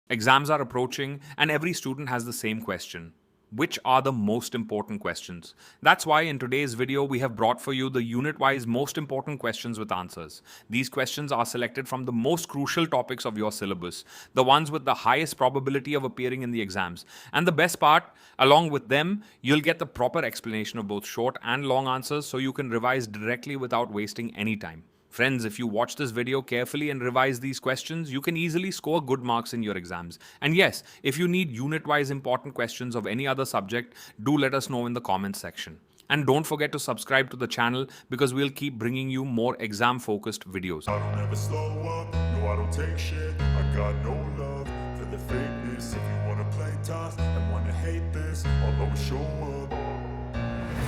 Exams are approaching, and every student has the same question. Which are the most important questions? That's why in today's video, we have brought for you the unit-wise most important questions with answers. These questions are selected from the most crucial topics of your syllabus, the ones with the highest probability of appearing in the exams. And the best part, along with them, you'll get the proper explanation of both short and long answers so you can revise directly without wasting any time. Friends, if you watch this video carefully and revise these questions, you can easily score good marks in your exams. And yes, if you need unit-wise important questions of any other subject, do let us know in the comments section. And don't forget to subscribe to the channel because we'll keep bringing you more exam-focused videos. I don't ever slow up, no I don't take shit. I got no love for the fakeness. If you wanna play tough and wanna hate this, I'll always show up.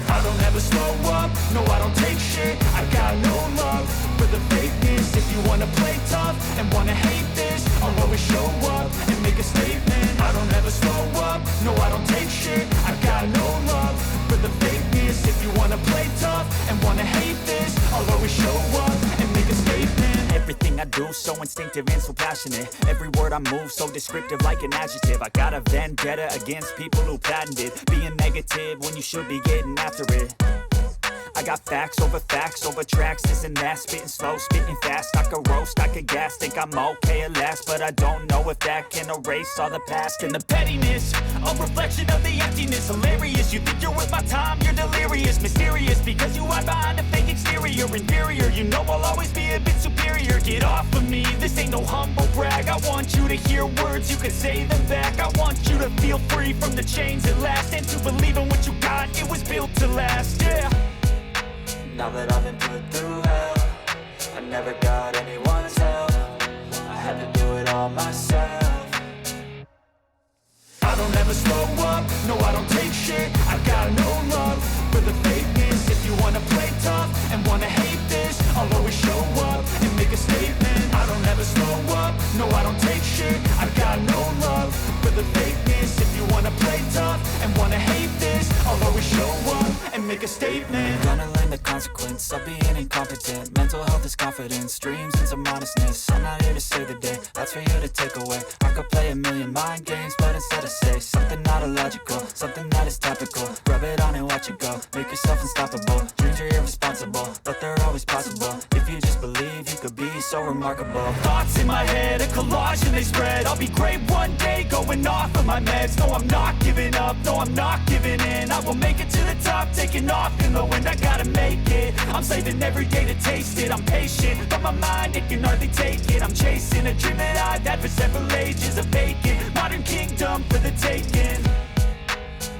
I don't ever slow up, no I don't take shit. I got no love for the fakeness. If you wanna play tough and wanna hate this, I'll always show up and make a statement. I don't ever slow up, no I don't take shit. I got no love for the fakeness. If you wanna play tough and wanna hate this, I'll always show up and make a statement. Everything I do so instinctive and so passionate. Every word I move so descriptive like an adjective. I got a vendetta against people who patented being negative when you should be getting after it. I got facts over tracks, this and that. Spitting slow, spitting fast. I could roast, I could gas. Think I'm okay at last, but I don't know if that can erase all the past. And the pettiness, a reflection of the emptiness. Hilarious, you think you're worth my time, you're delirious. Mysterious, because you hide behind a fake exterior. Inferior, you know I'll always be a bit superior. Get off of me, this ain't no humble brag. I want you to hear words, you can say them back. I want you to feel free from the chains at last, and to believe in what you got, it was built to last, yeah. Now that I've been put through hell, I never got anyone's help. I had to do it all myself. I don't ever slow up, no I don't take shit. I got no love for the fakeness. If you wanna play tough and wanna hate this, I'll always show up and make a statement. I don't ever slow up, no I don't take shit. I got no love for the fakeness. If you wanna play tough and wanna hate this, I'll always show up and make a statement. Gonna learn the consequence of being incompetent. Mental health is confidence, dreams and some honestness. I'm not here to save the day, that's for you to take away. I could play a million mind games, but instead I say something not illogical, something that is topical. Rub it on and watch it go, make yourself unstoppable. Dreams are irresponsible, but they're always possible. If you just believe, you could be so remarkable. Thoughts in my head, a collage and they spread. I'll be great one day, going off of my meds. No, I'm not giving up, no, I'm not giving in. I will make it to the top, taking off in the wind. I gotta make it, I'm saving every day to taste it. I'm patient, but my mind, it can hardly take it. I'm chasing a dream that I've had for several ages. A vacant, modern kingdom for the taking.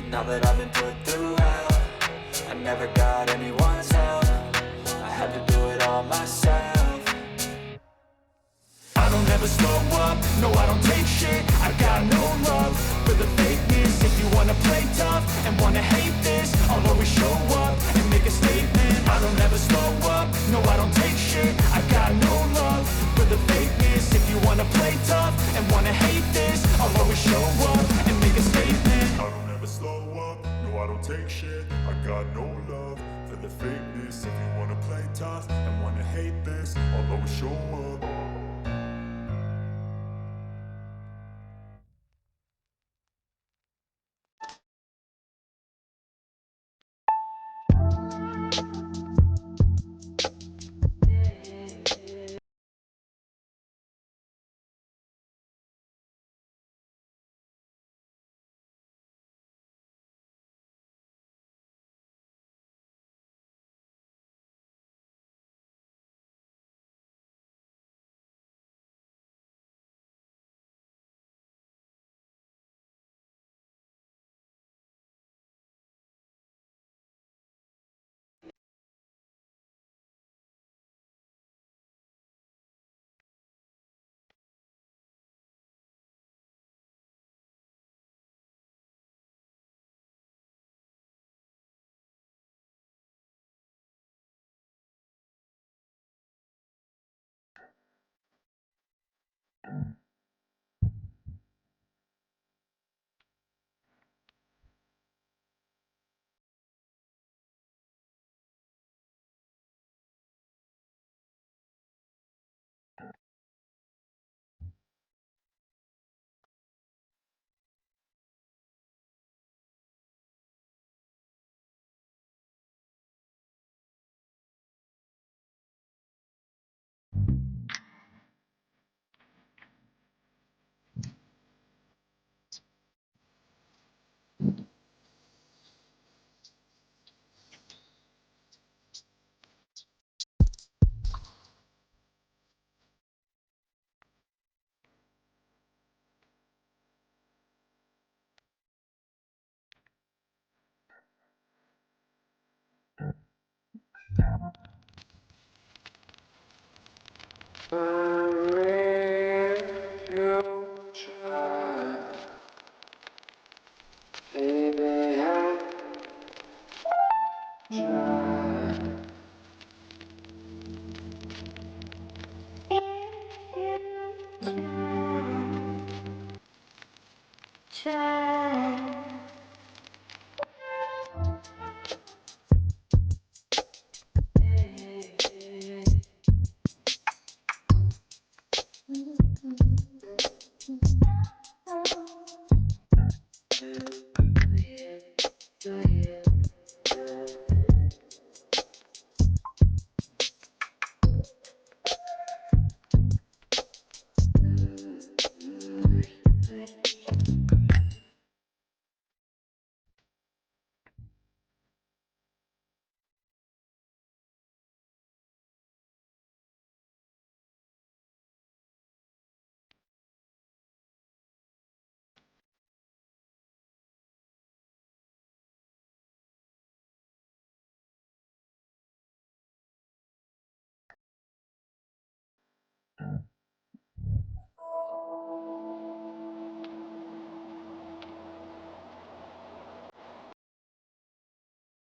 Now that I've been put through hell, I never got anyone's help. I had to do it all myself. I don't ever slow up, no I don't take shit. I got no love for the fakeness. If you wanna play tough and wanna hate this, I'll always show up and make a statement. I don't ever slow up, no I don't take shit. I got no love for the fakeness. If you wanna play tough and wanna hate this, I'll always show up and make a statement. I don't ever slow up, no I don't take shit. I got no love for the fakeness. If you wanna play tough and wanna hate this, I'll always show up.